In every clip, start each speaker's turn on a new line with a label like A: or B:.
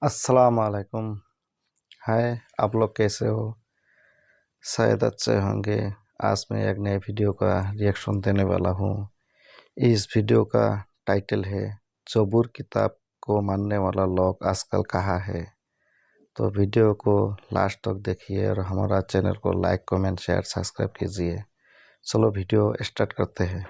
A: अस्सलाम वालेकुम। हाय, आप लोग कैसे हो? शायद अच्छे होंगे। आज मैं एक नए वीडियो का रिएक्शन देने वाला हूँ। इस वीडियो का टाइटल है ज़बूर किताब को मानने वाला लोग आजकल कहाँ है। तो वीडियो को लास्ट तक देखिए और हमारा चैनल को लाइक कमेंट शेयर सब्सक्राइब कीजिए। चलो वीडियो स्टार्ट करते हैं।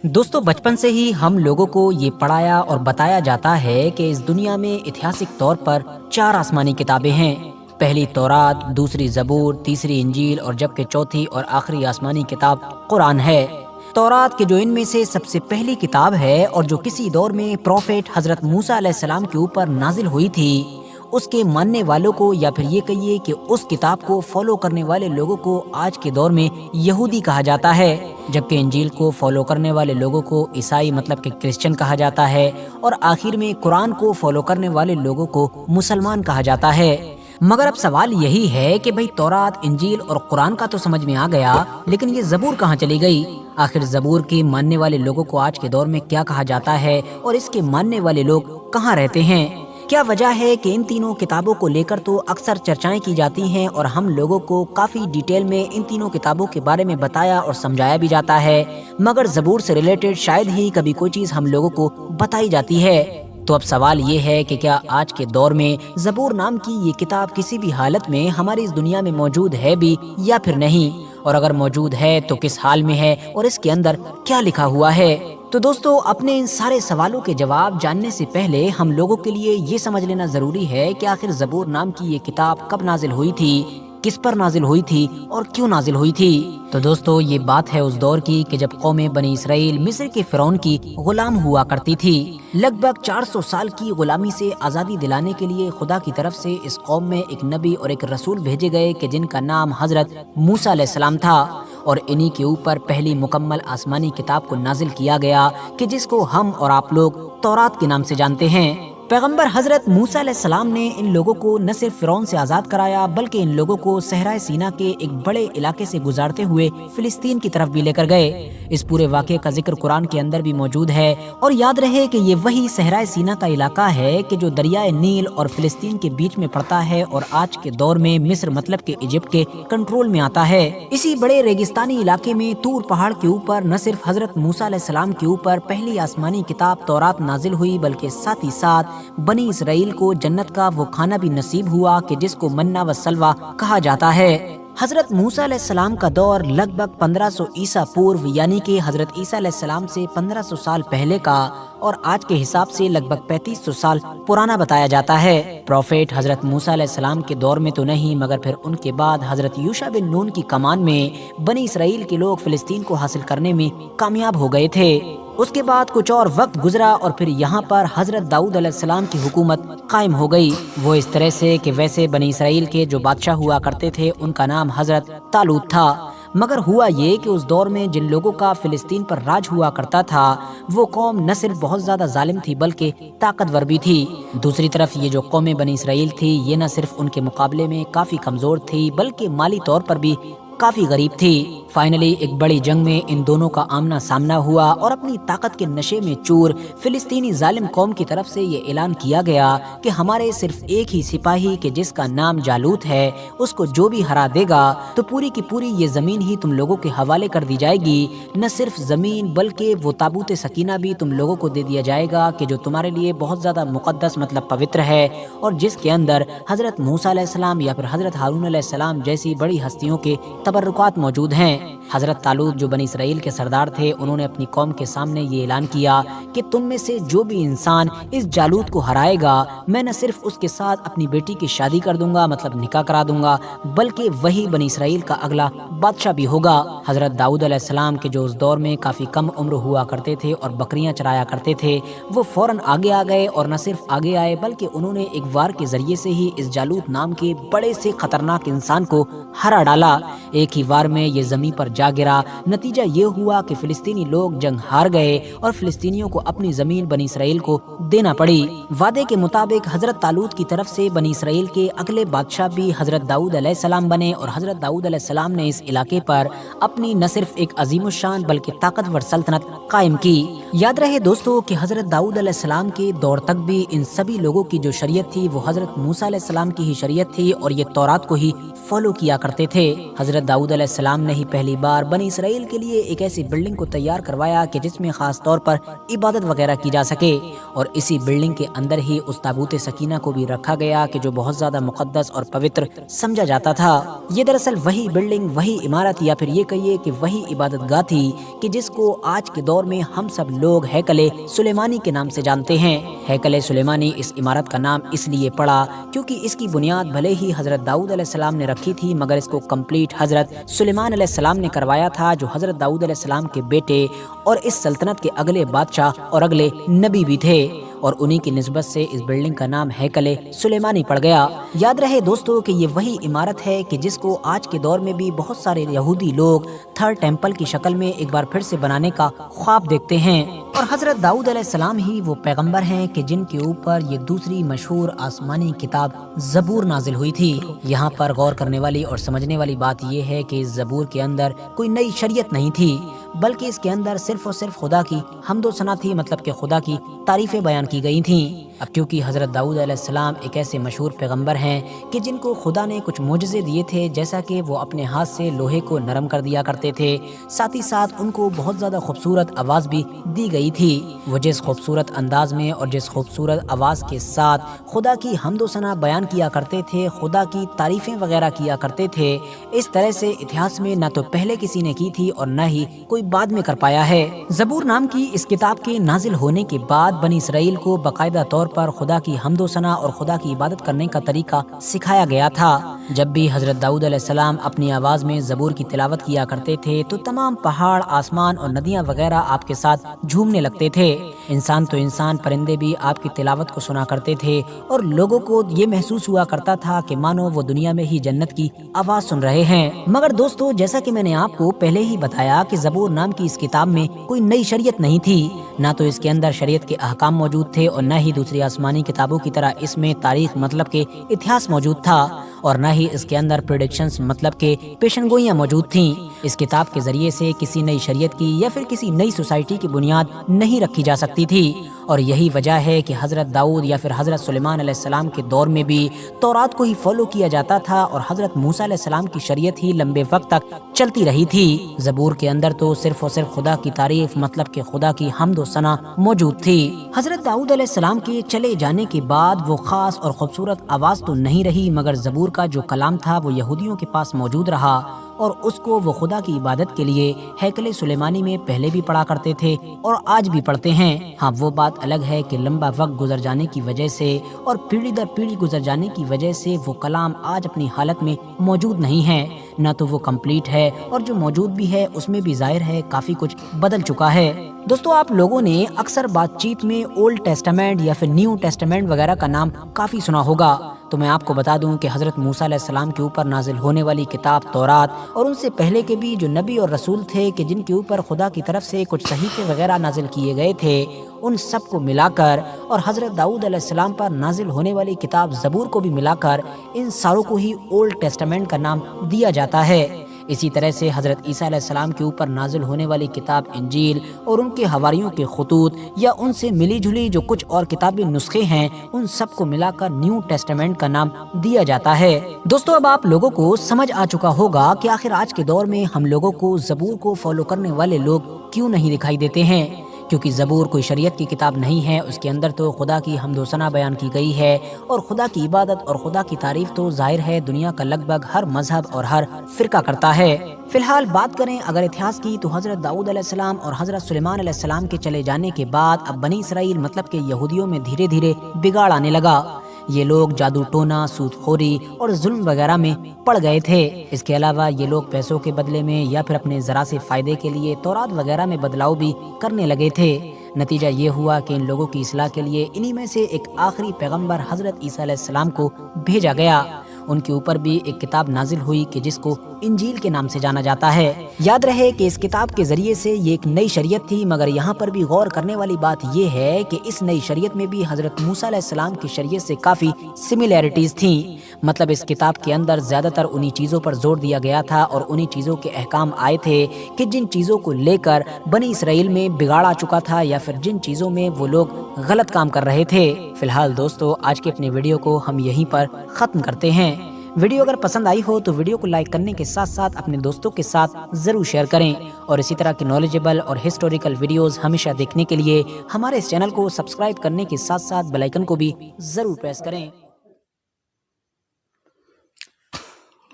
B: दोस्तों, बचपन से ही हम लोगों को ये पढ़ाया और बताया जाता है कि इस दुनिया में ऐतिहासिक तौर पर 4 आसमानी किताबें हैं। पहली तौरात, दूसरी ज़बूर, तीसरी इंजील और जबकि चौथी और आखिरी आसमानी किताब कुरान है। तौरात के जो इनमें से सबसे पहली किताब है और जो किसी दौर में प्रोफेट हजरत मूसा अलैहिस्सलाम के ऊपर नाजिल हुई थी, उसके मानने वालों को या फिर ये कहिए कि उस किताब को फॉलो करने वाले लोगों को आज के दौर में यहूदी कहा जाता है, जबकि इंजील को फॉलो करने वाले लोगों को ईसाई मतलब कि क्रिश्चियन कहा जाता है और आखिर में कुरान को फॉलो करने वाले लोगों को मुसलमान कहा जाता है। मगर अब सवाल यही है कि भाई तौरात, इंजील और कुरान का तो समझ में आ गया, लेकिन ये ज़बूर कहाँ चली गई? आखिर ज़बूर के मानने वाले लोगों को आज के दौर में क्या कहा जाता है और इसके मानने वाले लोग कहाँ रहते हैं? क्या वजह है कि इन तीनों किताबों को लेकर तो अक्सर चर्चाएं की जाती हैं और हम लोगों को काफ़ी डिटेल में इन तीनों किताबों के बारे में बताया और समझाया भी जाता है, मगर ज़बूर से रिलेटेड शायद ही कभी कोई चीज़ हम लोगों को बताई जाती है। तो अब सवाल ये है कि क्या आज के दौर में ज़बूर नाम की ये किताब किसी भी हालत में हमारी इस दुनिया में मौजूद है भी या फिर नहीं, और अगर मौजूद है तो किस हाल में है और इसके अंदर क्या लिखा हुआ है? तो दोस्तों, अपने इन सारे सवालों के जवाब जानने से पहले हम लोगों के लिए ये समझ लेना जरूरी है कि आखिर ज़बूर नाम की ये किताब कब नाजिल हुई थी, किस पर नाजिल हुई थी और क्यों नाजिल हुई थी। तो दोस्तों, ये बात है उस दौर की कि जब कौम बनी इसराइल मिस्र के फिरौन की गुलाम हुआ करती थी। लगभग 400 साल की गुलामी से आज़ादी दिलाने के लिए खुदा की तरफ से इस कौम में एक नबी और एक रसूल भेजे गए कि जिनका नाम हजरत मूसा अलैहिस्सलाम था, और इन्हीं के ऊपर पहली मुकम्मल आसमानी किताब को नाजिल किया गया कि जिसको हम और आप लोग तौरात के नाम से जानते हैं। पैगंबर हजरत मूसा अलैहिस्सलाम ने इन लोगों को न सिर्फ फिरौन से आज़ाद कराया, बल्कि इन लोगों को सहराए सीना के एक बड़े इलाके से गुजारते हुए फिलिस्तीन की तरफ भी लेकर गए। इस पूरे वाक़े का जिक्र कुरान के अंदर भी मौजूद है, और याद रहे कि ये वही सहराए सीना का इलाका है कि जो दरियाए नील और फिलिस्तीन के बीच में पड़ता है और आज के दौर में मिस्र मतलब के इजिप्ट के कंट्रोल में आता है। इसी बड़े रेगिस्तानी इलाके में तूर पहाड़ के ऊपर न सिर्फ हजरत मूसा अलैहिस्सलाम के ऊपर पहली आसमानी किताब तौरात नाजिल हुई, बल्कि साथ ही साथ बनी इसराइल को जन्नत का वो खाना भी नसीब हुआ कि जिसको मन्ना व सलवा कहा जाता है। हजरत मूसा अलैहिस्सलाम का दौर लगभग 1500 ईसा पूर्व यानी कि हजरत ईसा अलैहिस्सलाम से 1500 साल पहले का और आज के हिसाब से लगभग 3500 साल पुराना बताया जाता है। प्रोफेट हजरत मूसा अलैहिस्सलाम के दौर में तो नहीं, मगर फिर उनके बाद हजरत यूशा बिन नून की कमान में बनी इसराइल के लोग फिलिस्तीन को हासिल करने में कामयाब हो गए थे। उसके बाद कुछ और वक्त गुजरा और फिर यहाँ पर हजरत दाऊद अलैहिस्सलाम की हुकूमत कायम हो गई। वो इस तरह से कि वैसे बनी इसराइल के जो बादशाह हुआ करते थे उनका नाम हजरत तालूत था, मगर हुआ ये कि उस दौर में जिन लोगों का फिलिस्तीन पर राज हुआ करता था वो कौम न सिर्फ बहुत ज्यादा जालिम थी बल्कि ताकतवर भी थी। दूसरी तरफ ये जो कौम बनी इसराइल थी ये न सिर्फ उनके मुकाबले में काफी कमजोर थी बल्कि माली तौर पर भी काफी गरीब थी। फाइनली एक बड़ी जंग में इन दोनों का आमना सामना हुआ और अपनी ताकत के नशे में चूर फिलिस्तीनी जालिम कौम की तरफ से ये ऐलान किया गया कि हमारे सिर्फ एक ही सिपाही के जिसका नाम जालूत है, उसको जो भी हरा देगा तो पूरी की पूरी ये जमीन ही तुम लोगों के हवाले कर दी जाएगी। न सिर्फ जमीन बल्कि वो ताबूत सकीना भी तुम लोगों को दे दिया जाएगा कि जो तुम्हारे लिए बहुत ज्यादा मुकद्दस मतलब पवित्र है और जिसके अंदर हजरत मूसा अलैहिस्सलाम या फिर हजरत हारून अलैहिस्सलाम जैसी बड़ी हस्तियों के तबर्रुकात मौजूद हैं। हजरत तालूत जो बनी इसराइल के सरदार थे, उन्होंने अपनी कौम के सामने ये ऐलान किया कि तुम में से जो भी इंसान इस जालूत को हराएगा मैं न सिर्फ उसके साथ अपनी बेटी की शादी कर दूंगा मतलब निकाह करा दूंगा, बल्कि वही बनी इसराइल का अगला बादशाह भी होगा। हजरत दाऊद अलैहिस्सलाम के जो उस दौर में काफी कम उम्र हुआ करते थे और बकरियां चराया करते थे, वो फौरन आगे आ गए और न सिर्फ आगे आए बल्कि उन्होंने एक वार के जरिए से ही इस जालूत नाम के बड़े से खतरनाक इंसान को हरा डाला। एक ही वार में ये जमीन पर जा गिरा। नतीजा ये हुआ कि फिलिस्तीनी लोग जंग हार गए और फिलिस्तीनियों को अपनी जमीन बनी इसराइल को देना पड़ी। वादे के मुताबिक हजरत तालूत की तरफ से बनी इसराइल के अगले बादशाह भी हजरत दाऊद अलैहिस्सलाम बने और हजरत दाऊद अलैहिस्सलाम ने इस इलाके पर अपनी न सिर्फ एक अजीमुशान बल्कि ताकतवर सल्तनत कायम की। याद रहे दोस्तों कि हजरत दाऊद अलैहिस्सलाम के दौर तक भी इन सभी लोगों की जो शरीयत थी वो हजरत मूसा अलैहिस्सलाम की ही शरीयत थी और ये तौरात को ही फॉलो किया करते थे। हजरत दाऊद अलैहिस्सलाम ने ही पहली बार बनी इसराइल के लिए एक ऐसी बिल्डिंग को तैयार करवाया कि जिसमें खास तौर पर इबादत वगैरह की जा सके और इसी बिल्डिंग के अंदर ही उस ताबूत सकीना को भी रखा गया कि जो बहुत ज्यादा मुकद्दस और पवित्र समझा जाता था। ये दरअसल वही बिल्डिंग, वही इमारत या फिर ये कहिए कि वही इबादत गाह थी कि जिसको आज के दौर में हम सब लोग हैकले सुलेमानी के नाम से जानते हैं। हैकले सुलेमानी इस इमारत का नाम इसलिए पड़ा क्योंकि इसकी बुनियाद भले ही हजरत दाऊद अलैहिस्सलाम ने रखी थी मगर इसको कंप्लीट हजरत सुलेमान अलैहिस्सलाम ने करवाया था जो हजरत दाऊद अलैहिस्सलाम के बेटे और इस सल्तनत के अगले बादशाह और अगले नबी भी थे और उन्हीं की निस्बत से इस बिल्डिंग का नाम हैकले सुलेमानी पड़ गया। याद रहे दोस्तों कि ये वही इमारत है कि जिसको आज के दौर में भी बहुत सारे यहूदी लोग थर्ड टेम्पल की शक्ल में एक बार फिर से बनाने का ख्वाब देखते हैं और हजरत दाऊद अलैहिस्सलाम ही वो पैगंबर हैं कि जिनके ऊपर ये दूसरी मशहूर आसमानी किताब ज़बूर नाजिल हुई थी। यहाँ पर गौर करने वाली और समझने वाली बात ये है कि इस ज़बूर के अंदर कोई नई शरीयत नहीं थी बल्कि इसके अंदर सिर्फ और सिर्फ खुदा की हम्दो सना थी, मतलब कि खुदा की तारीफें बयान की गई थीं। अब क्योंकि हजरत दाऊद अलैहिस्सलाम एक ऐसे मशहूर पैगंबर हैं कि जिनको खुदा ने कुछ मोजज़े दिए थे, जैसा कि वो अपने हाथ से लोहे को नरम कर दिया करते थे, साथ ही साथ उनको बहुत ज़्यादा खूबसूरत आवाज़ भी दी गई थी। वो जिस खूबसूरत अंदाज में और जिस खूबसूरत आवाज़ के साथ खुदा की हम्दो सना बयान किया करते थे, खुदा की तारीफ़ें वगैरह किया करते थे, इस तरह से इतिहास में न तो पहले किसी ने की थी और न ही कोई बाद में कर पाया है। ज़बूर नाम की इस किताब के नाजिल होने के बाद बनी इसराइल को बाकायदा तौर पर खुदा की हम्दो सना और खुदा की इबादत करने का तरीका सिखाया गया था। जब भी हजरत दाऊद अलैहिस्सलाम अपनी आवाज में ज़बूर की तिलावत किया करते थे तो तमाम पहाड़, आसमान और नदियां वगैरह आपके साथ झूमने लगते थे। इंसान तो इंसान, परिंदे भी आपकी तिलावत को सुना करते थे और लोगों को ये महसूस हुआ करता था कि मानो वो दुनिया में ही जन्नत की आवाज सुन रहे हैं। मगर दोस्तों, जैसा कि मैंने आपको पहले ही बताया कि ज़बूर नाम की इस किताब में कोई नई शरीयत नहीं थी, ना तो इसके अंदर शरीयत के अहकाम मौजूद थे और न ही दूसरी आसमानी किताबों की तरह इसमें तारीख मतलब के इतिहास मौजूद था और न ही इसके अंदर प्रेडिक्शंस मतलब के पेशनगोइयां मौजूद थीं। इस किताब के जरिए से किसी नई शरीयत की या फिर किसी नई सोसाइटी की बुनियाद नहीं रखी जा सकती थी और यही वजह है कि हजरत दाऊद या फिर हजरत सुलेमान अलैहिस्सलाम के दौर में भी तौरात को ही फॉलो किया जाता था और हजरत मूसा अलैहिस्सलाम की शरीयत ही लंबे वक्त तक चलती रही थी। ज़बूर के अंदर तो सिर्फ और सिर्फ खुदा की तारीफ मतलब के खुदा की हम्द व सना मौजूद थी। हजरत दाऊद अलैहिस्सलाम के चले जाने के बाद वो खास और खूबसूरत आवाज तो नहीं रही, मगर ज़बूर का जो कलाम था वो यहूदियों के पास मौजूद रहा और उसको वो खुदा की इबादत के लिए हैकले सुलेमानी में पहले भी पढ़ा करते थे और आज भी पढ़ते हैं। हाँ, वो बात अलग है कि लंबा वक्त गुजर जाने की वजह से और पीढ़ी दर पीढ़ी गुजर जाने की वजह से वो कलाम आज अपनी हालत में मौजूद नहीं है, ना तो वो कंप्लीट है और जो मौजूद भी है उसमें भी जाहिर है काफी कुछ बदल चुका है। दोस्तों, आप लोगों ने अक्सर बातचीत में ओल्ड टेस्टामेंट या फिर न्यू टेस्टामेंट वगैरह का नाम काफी सुना होगा, तो मैं आपको बता दूं कि हजरत मूसा अलैहिस्सलाम के ऊपर नाजिल होने वाली किताब तौरात और उनसे पहले के भी जो नबी और रसूल थे कि जिनके ऊपर खुदा की तरफ से कुछ सहीफे वगैरह नाजिल किए गए थे, उन सब को मिलाकर और हजरत दाऊद अलैहिस्सलाम पर नाजिल होने वाली किताब ज़बूर को भी मिलाकर इन सारों को ही ओल्ड टेस्टामेंट का नाम दिया जाता है। इसी तरह से हजरत ईसा अलैहिस्सलाम के ऊपर नाजिल होने वाली किताब इंजील और उनके हवारियों के खुतूत या उनसे मिली जुली जो कुछ और किताबी नुस्खे हैं, उन सब को मिलाकर न्यू टेस्टामेंट का नाम दिया जाता है। दोस्तों, अब आप लोगों को समझ आ चुका होगा कि आखिर आज के दौर में हम लोगों को ज़बूर को फॉलो करने वाले लोग क्यों नहीं दिखाई देते हैं। क्योंकि ज़बूर कोई शरीयत की किताब नहीं है, उसके अंदर तो खुदा की हम्द व सना बयान की गई है और खुदा की इबादत और खुदा की तारीफ तो जाहिर है दुनिया का लगभग हर मजहब और हर फिरका करता है। फिलहाल बात करें अगर इतिहास की, तो हजरत दाऊद अलैहिस्सलाम और हजरत सुलेमान अलैहिस्सलाम के चले जाने के बाद अब बनी इसराइल मतलब के यहूदियों में धीरे धीरे बिगाड़ आने लगा। ये लोग जादू टोना, सूदखोरी और जुल्म वगैरह में पड़ गए थे। इसके अलावा ये लोग पैसों के बदले में या फिर अपने जरा से फायदे के लिए तौरात वगैरह में बदलाव भी करने लगे थे। नतीजा ये हुआ कि इन लोगों की इस्लाह के लिए इन्हीं में से एक आखिरी पैगंबर हजरत ईसा अलैहिस्सलाम को भेजा गया। ان کے اوپر بھی ایک کتاب نازل ہوئی کہ جس کو انجیل کے نام سے جانا جاتا ہے۔ یاد رہے کہ اس کتاب کے ذریعے سے یہ ایک نئی شریعت تھی، مگر یہاں پر بھی غور کرنے والی بات یہ ہے کہ اس نئی شریعت میں بھی حضرت موسیٰ علیہ السلام کی شریعت سے کافی سملیرٹیز تھیں۔ مطلب اس کتاب کے اندر زیادہ تر انہی چیزوں پر زور دیا گیا تھا اور انہی چیزوں کے احکام آئے تھے کہ جن چیزوں کو لے کر بنی اسرائیل میں بگاڑ آ چکا تھا یا پھر جن چیزوں میں وہ لوگ غلط کام کر رہے تھے۔ فی الحال دوستو، آج کے اپنے ویڈیو کو ہم یہیں پر ختم کرتے ہیں۔ ویڈیو اگر پسند آئی ہو تو ویڈیو کو لائک کرنے کے ساتھ ساتھ اپنے دوستوں کے ساتھ ضرور شیئر کریں، اور اسی طرح کی نالجبل اور ہسٹوریکل ویڈیوز ہمیشہ دیکھنے کے لیے ہمارے اس چینل کو سبسکرائب کرنے کے ساتھ ساتھ بیل آئیکن کو بھی ضرور پریس کریں۔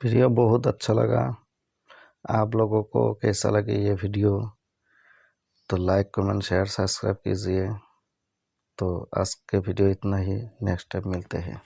A: ویڈیو بہت اچھا لگا، آپ لوگوں کو کیسا لگے یہ ویڈیو تو لائک کمنٹ شیئر سبسکرائب کیجیے۔ تو آج کے ویڈیو اتنا ہی، نیکسٹ ٹائم ملتے ہیں۔